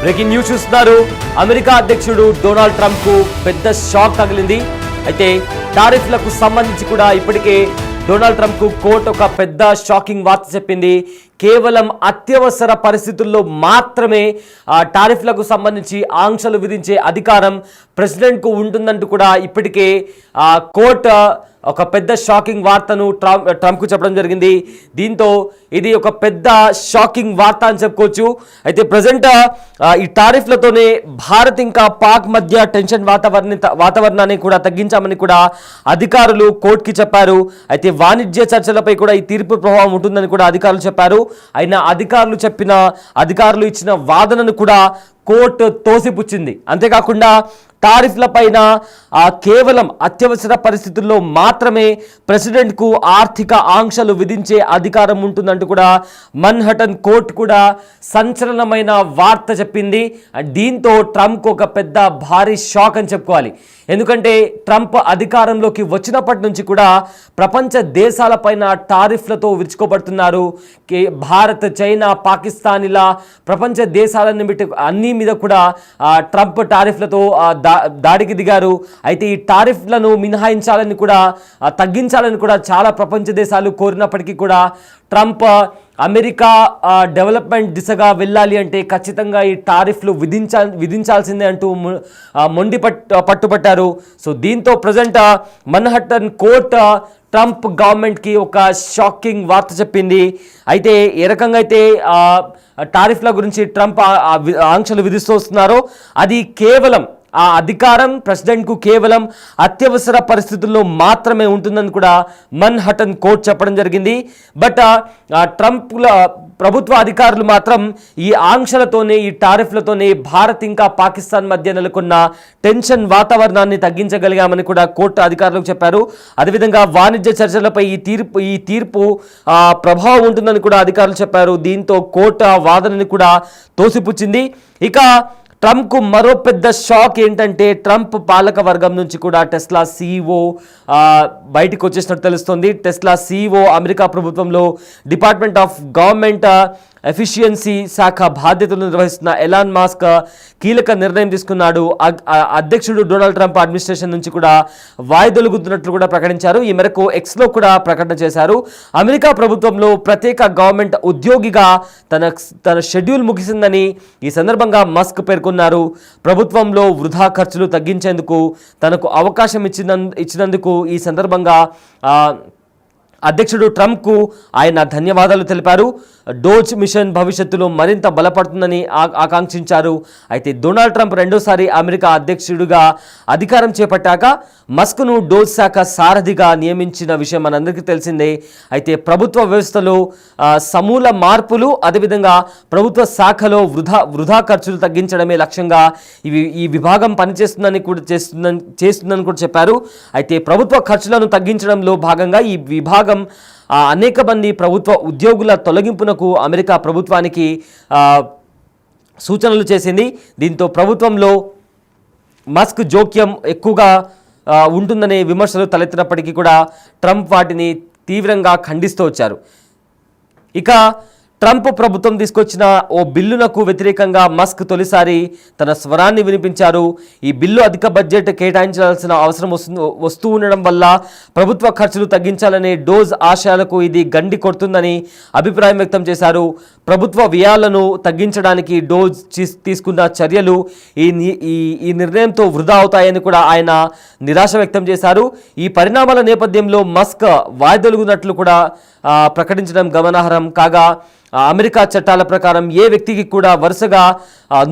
Breaking news చూస్తున్నారు. America అధ్యక్షుడు Donald Trump కు పెద్ద షాక్ తగిలింది. అయితే టారిఫ్లకు సంబంధించి కూడా ఇప్పటికే డొనాల్డ్ ట్రంప్ కు కోర్టు ఒక పెద్ద షాకింగ్ వార్త చెప్పింది. కేవలం అత్యవసర పరిస్థితుల్లో మాత్రమే టారిఫ్లకు సంబంధించి ఆంక్షలు విధించే అధికారం ప్రెసిడెంట్కు ఉంటుందంటూ కూడా ఇప్పటికే కోర్టు ఒక పెద్ద షాకింగ్ వార్తను ట్రంప్కు చెప్పడం జరిగింది. దీంతో ఇది ఒక పెద్ద షాకింగ్ వార్త అని చెప్పుకోవచ్చు. అయితే ప్రజెంట్ ఈ టారిఫ్లతోనే భారత్ ఇంకా పాక్ మధ్య టెన్షన్ వాతావరణాన్ని కూడా తగ్గించామని కూడా అధికారులు కోర్టుకి చెప్పారు. అయితే వాణిజ్య చర్చలపై కూడా ఈ తీర్పు ప్రభావం ఉంటుందని కూడా అధికారులు చెప్పారు. అయినా అధికారులు ఇచ్చిన వాదనను కూడా కోర్టు తోసిపుచ్చింది. అంతేకాకుండా టారిఫ్ల పైన కేవలం అత్యవసర పరిస్థితుల్లో మాత్రమే ప్రెసిడెంట్కు ఆర్థిక ఆంక్షలు విధించే అధికారం ఉంటుందంటూ కూడా మన్హటన్ కోర్టు కూడా సంచలనమైన వార్త చెప్పింది. దీంతో ట్రంప్కు ఒక పెద్ద భారీ షాక్ అని చెప్పుకోవాలి. ఎందుకంటే ట్రంప్ అధికారంలోకి వచ్చినప్పటి నుంచి కూడా ప్రపంచ దేశాలపైన టారిఫ్లతో విరుచుకోబడుతున్నారు. భారత్, చైనా, పాకిస్తాన్ ఇలా ప్రపంచ దేశాలన్నీ అన్ని మీద కూడా ట్రంప్ టారిఫ్లతో దాడికి దిగారు. అయితే ఈ టారిఫ్లను మినహాయించాలని కూడా తగ్గించాలని కూడా చాలా ప్రపంచ దేశాలు కోరినప్పటికీ కూడా ట్రంప్ అమెరికా డెవలప్మెంట్ దిశగా వెళ్ళాలి అంటే ఖచ్చితంగా ఈ టారిఫ్లు విధించాల్సిందే అంటూ పట్టుబట్టారు. సో దీంతో ప్రజెంట్ మన్హట్టన్ కోర్టు ట్రంప్ గవర్నమెంట్కి ఒక షాకింగ్ వార్త చెప్పింది. అయితే ఏ రకంగా అయితే టారిఫ్ల గురించి ట్రంప్ ఆంక్షలు విధిస్తూ వస్తున్నారో అది కేవలం ఆ అధికారం ప్రెసిడెంట్కు కేవలం అత్యవసర పరిస్థితుల్లో మాత్రమే ఉంటుందని కూడా మన్హటన్ కోర్టు చెప్పడం జరిగింది. బట్ ట్రంప్ల ప్రభుత్వ అధికారులు మాత్రం ఈ ఆంక్షలతోనే, ఈ టారిఫ్లతోనే భారత్ ఇంకా పాకిస్తాన్ మధ్య నెలకొన్న టెన్షన్ వాతావరణాన్ని తగ్గించగలిగామని కూడా కోర్టు అధికారులకు చెప్పారు. అదేవిధంగా వాణిజ్య చర్చలపై ఈ తీర్పు ప్రభావం ఉంటుందని కూడా అధికారులు చెప్పారు. దీంతో కోర్టు ఆ వాదనని కూడా తోసిపుచ్చింది. ఇక ట్రంప్కు మరో పెద్ద షాక్ ఏంటంటే ట్రంప్ పాలక వర్గం నుంచి కూడా టెస్లా CEO బయటకు వచ్చేసినట్టు తెలుస్తుంది. టెస్లా CEO అమెరికా ప్రభుత్వంలో డిపార్ట్మెంట్ ఆఫ్ గవర్నమెంట్ ఎఫిషియన్సీ శాఖ బాధ్యతలు నిర్వహిస్తున్న ఎలాన్ మాస్క్ కీలక నిర్ణయం తీసుకున్నాడు. అధ్యక్షుడు డొనాల్డ్ ట్రంప్ అడ్మినిస్ట్రేషన్ నుంచి కూడా వాయిదొలుగుతున్నట్లు కూడా ప్రకటించారు. ఈ మేరకు ఎక్స్లో కూడా ప్రకటన చేశారు. అమెరికా ప్రభుత్వంలో ప్రత్యేక గవర్నమెంట్ ఉద్యోగిగా తన షెడ్యూల్ ముగిసిందని ఈ సందర్భంగా మస్క్ పేర్కొన్నారు. ప్రభుత్వంలో వృధా ఖర్చులు తగ్గించేందుకు తనకు అవకాశం ఇచ్చినందుకు ఈ సందర్భంగా అధ్యక్షుడు ట్రంప్కు ఆయన ధన్యవాదాలు తెలిపారు. డోజ్ మిషన్ భవిష్యత్తులో మరింత బలపడుతుందని ఆకాంక్షించారు. అయితే డొనాల్డ్ ట్రంప్ రెండోసారి అమెరికా అధ్యక్షుడిగా అధికారం చేపట్టాక మస్క్ను డోజ్ శాఖ సారథిగా నియమించిన విషయం మనందరికీ తెలిసిందే. అయితే ప్రభుత్వ వ్యవస్థలో సమూల మార్పులు, అదేవిధంగా ప్రభుత్వ శాఖలో వృధా ఖర్చులు తగ్గించడమే లక్ష్యంగా ఈ విభాగం పనిచేస్తుందని కూడా చెప్పారు. అయితే ప్రభుత్వ ఖర్చులను తగ్గించడంలో భాగంగా ఈ విభాగం అనేక మంది ప్రభుత్వ ఉద్యోగుల తొలగింపునకు అమెరికా ప్రభుత్వానికి సూచనలు చేసింది. దీంతో ప్రభుత్వంలో మస్క్ జోక్యం ఎక్కువగా ఉంటుందనే విమర్శలు తలెత్తినప్పటికీ కూడా ట్రంప్ వాటిని తీవ్రంగా ఖండిస్తూ వచ్చారు. ఇక ట్రంప్ ప్రభుత్వం తీసుకొచ్చిన ఓ బిల్లునకు వ్యతిరేకంగా మస్క్ తొలిసారి తన స్వరాన్ని వినిపించారు. ఈ బిల్లు అధిక బడ్జెట్ కేటాయించాల్సిన అవసరం వస్తూ ఉండడం వల్ల ప్రభుత్వ ఖర్చులు తగ్గించాలనే డోజ్ ఆశయాలకు ఇది గండి కొడుతుందని అభిప్రాయం వ్యక్తం చేశారు. ప్రభుత్వ వ్యయాలను తగ్గించడానికి డోజ్ తీసుకున్న చర్యలు ఈ నిర్ణయంతో వృధా అవుతాయని కూడా ఆయన నిరాశ వ్యక్తం చేశారు. ఈ పరిణామాల నేపథ్యంలో మస్క్ వాయిదొలుగునట్లు కూడా ప్రకటించడం గమనార్హం. కాగా అమెరికా చట్టాల ప్రకారం ఏ వ్యక్తికి కూడా వరుసగా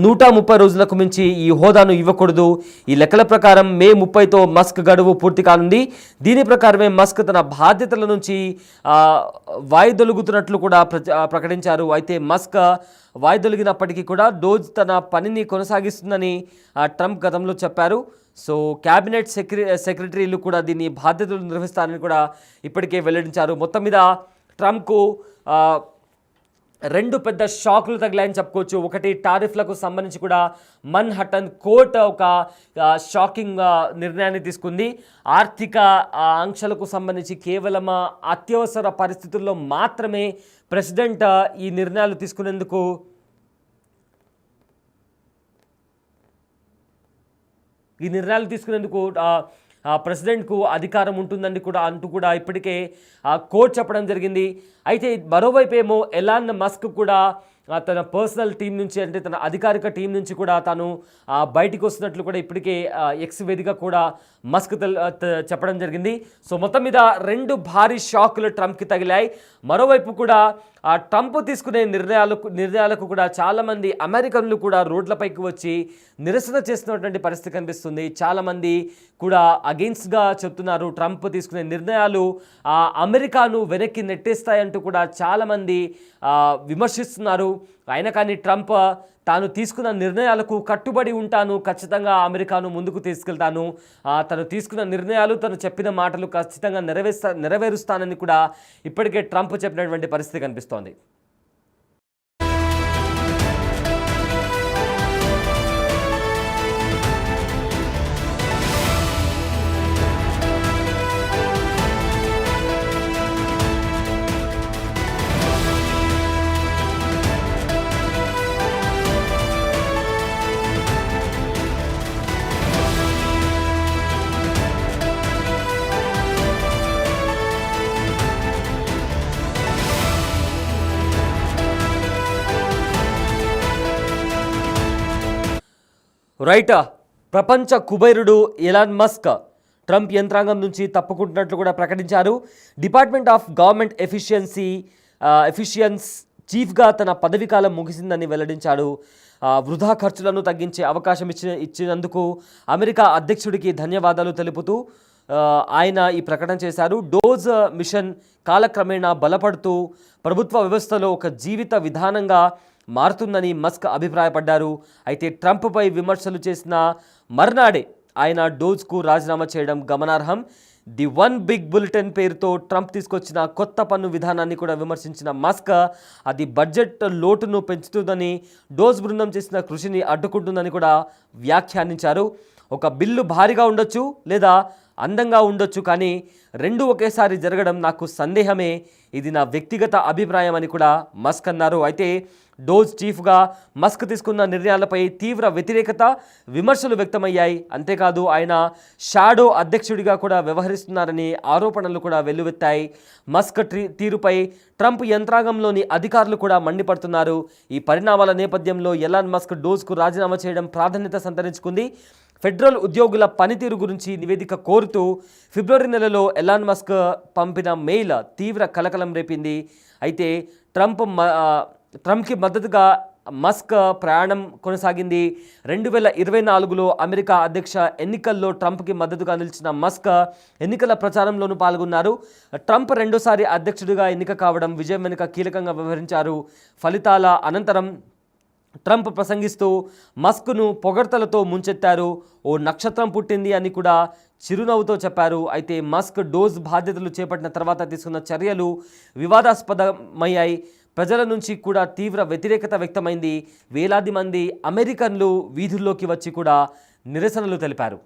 130 రోజులకు మించి ఈ హోదాను ఇవ్వకూడదు. ఈ లెక్కల ప్రకారం మే 30తో మస్క్ గడువు పూర్తి కానుంది. దీని ప్రకారమే మస్క్ తన బాధ్యతల నుంచి వాయిదొలుగుతున్నట్లు కూడా ప్రకటించారు. అయితే మస్క్ వాయిదొలిగినప్పటికీ కూడా డోజ్ తన పనిని కొనసాగిస్తుందని ట్రంప్ గతంలో చెప్పారు. సో క్యాబినెట్ సెక్రటరీలు కూడా దీన్ని బాధ్యతలు నిర్వహిస్తారని కూడా ఇప్పటికే వెల్లడించారు. మొత్తం మీద ట్రంప్కు రెండు పెద్ద షాకులు తగిలాయని చెప్పుకోవచ్చు. ఒకటి టారిఫ్లకు సంబంధించి కూడా మన్హటన్ కోర్టు ఒక షాకింగ్ నిర్ణయాన్ని తీసుకుంది. ఆర్థిక ఆంక్షలకు సంబంధించి కేవలం అత్యవసర పరిస్థితుల్లో మాత్రమే ప్రెసిడెంట్ ఈ నిర్ణయాలు తీసుకునేందుకు ఈ నిర్ణయాలు తీసుకునేందుకు ప్రెసిడెంట్కు అధికారం ఉంటుందని అంటూ కూడా ఇప్పటికే కోర్టు చెప్పడం జరిగింది. అయితే మరోవైపు ఏమో ఎలాన్ మస్క్ కూడా తన పర్సనల్ టీం నుంచి, అంటే తన అధికారిక టీం నుంచి కూడా తాను బయటికి వస్తున్నట్లు కూడా ఇప్పటికే ఎక్స్ వేదిక కూడా మస్క్ చెప్పడం జరిగింది. సో మొత్తం మీద 2 భారీ షాకులు ట్రంప్కి తగిలాయి. మరోవైపు కూడా ట్రంప్ తీసుకునే నిర్ణయాలకు కూడా చాలామంది అమెరికన్లు కూడా రోడ్లపైకి వచ్చి నిరసన చేస్తున్నటువంటి పరిస్థితి కనిపిస్తుంది. చాలామంది కూడా అగెయిన్స్ట్గా చెప్తున్నారు. ట్రంప్ తీసుకునే నిర్ణయాలు అమెరికాను వెనక్కి నెట్టేస్తాయంటూ కూడా చాలామంది విమర్శిస్తున్నారు. అయినా కానీ ట్రంప్ తాను తీసుకున్న నిర్ణయాలకు కట్టుబడి ఉంటాను, ఖచ్చితంగా అమెరికాను ముందుకు తీసుకెళ్తాను, తను తీసుకున్న నిర్ణయాలు, తను చెప్పిన మాటలు ఖచ్చితంగా నెరవేరుస్తానని కూడా ఇప్పటికే ట్రంప్ చెప్పినటువంటి పరిస్థితి కనిపిస్తోంది. రైట్, ప్రపంచ కుబేరుడు ఎలాన్ మస్క్ ట్రంప్ యంత్రాంగం నుంచి తప్పుకుంటున్నట్లు కూడా ప్రకటించారు. డిపార్ట్మెంట్ ఆఫ్ గవర్నమెంట్ ఎఫిషియన్స్ చీఫ్గా తన పదవీకాలం ముగిసిందని వెల్లడించాడు. వృధా ఖర్చులను తగ్గించే అవకాశం ఇచ్చినందుకు అమెరికా అధ్యక్షుడికి ధన్యవాదాలు తెలుపుతూ ఆయన ఈ ప్రకటన చేశారు. డోజ్ మిషన్ కాలక్రమేణా బలపడుతూ ప్రభుత్వ వ్యవస్థలో ఒక జీవిత విధానంగా మారుతుందని మస్క్ అభిప్రాయపడ్డారు. అయితే ట్రంప్పై విమర్శలు చేసిన మర్నాడే ఆయన డోజ్కు రాజీనామా చేయడం గమనార్హం. ది వన్ బిగ్ బులెటిన్ పేరుతో ట్రంప్ తీసుకొచ్చిన కొత్త పన్ను విధానాన్ని కూడా విమర్శించిన మస్క్ అది బడ్జెట్ లోటును పెంచుతుందని, డోజ్ బృందం చేసిన కృషిని అడ్డుకుంటుందని కూడా వ్యాఖ్యానించారు. ఒక బిల్లు భారీగా ఉండొచ్చు లేదా అందంగా ఉండొచ్చు, కానీ 2 ఒకేసారి జరగడం నాకు సందేహమే, ఇది నా వ్యక్తిగత అభిప్రాయం అని కూడా మస్క్ అన్నారు. అయితే డోజ్ చీఫ్గా మస్క్ తీసుకున్న నిర్ణయాలపై తీవ్ర వ్యతిరేకత, విమర్శలు వ్యక్తమయ్యాయి. అంతేకాదు ఆయన షాడో అధ్యక్షుడిగా కూడా వ్యవహరిస్తున్నారని ఆరోపణలు కూడా వెల్లువెత్తాయి. మస్క్ తీరుపై ట్రంప్ యంత్రాంగంలోని అధికారులు కూడా మండిపడుతున్నారు. ఈ పరిణామాల నేపథ్యంలో ఎలాన్ మస్క్ డోజ్కు రాజీనామా చేయడం ప్రాధాన్యత సంతరించుకుంది. ఫెడరల్ ఉద్యోగుల పనితీరు గురించి నివేదిక కోరుతూ ఫిబ్రవరి నెలలో ఎలాన్ మస్క్ పంపిన మెయిల్ తీవ్ర కలకలం రేపింది. అయితే ట్రంప్కి మద్దతుగా మస్క్ ప్రయాణం కొనసాగింది. 2024లో అమెరికా అధ్యక్ష ఎన్నికల్లో ట్రంప్కి మద్దతుగా నిలిచిన మస్క్ ఎన్నికల ప్రచారంలోనూ పాల్గొన్నారు. ట్రంప్ రెండోసారి అధ్యక్షుడిగా ఎన్నిక కావడం విజయం వెనుక కీలకంగా వ్యవహరించారు. ఫలితాల అనంతరం ట్రంప్ ప్రసంగిస్తూ మస్క్ను పొగడ్తలతో ముంచెత్తారు. ఓ నక్షత్రం పుట్టింది అని కూడా చిరునవ్వుతో చెప్పారు. అయితే మస్క్ డోజ్ బాధ్యతలు చేపట్టిన తర్వాత తీసుకున్న చర్యలు వివాదాస్పదమయ్యాయి. ప్రజల నుంచి కూడా తీవ్ర వ్యతిరేకత వ్యక్తమైంది. వేలాది మంది అమెరికన్లు వీధుల్లోకి వచ్చి కూడా నిరసనలు తెలిపారు.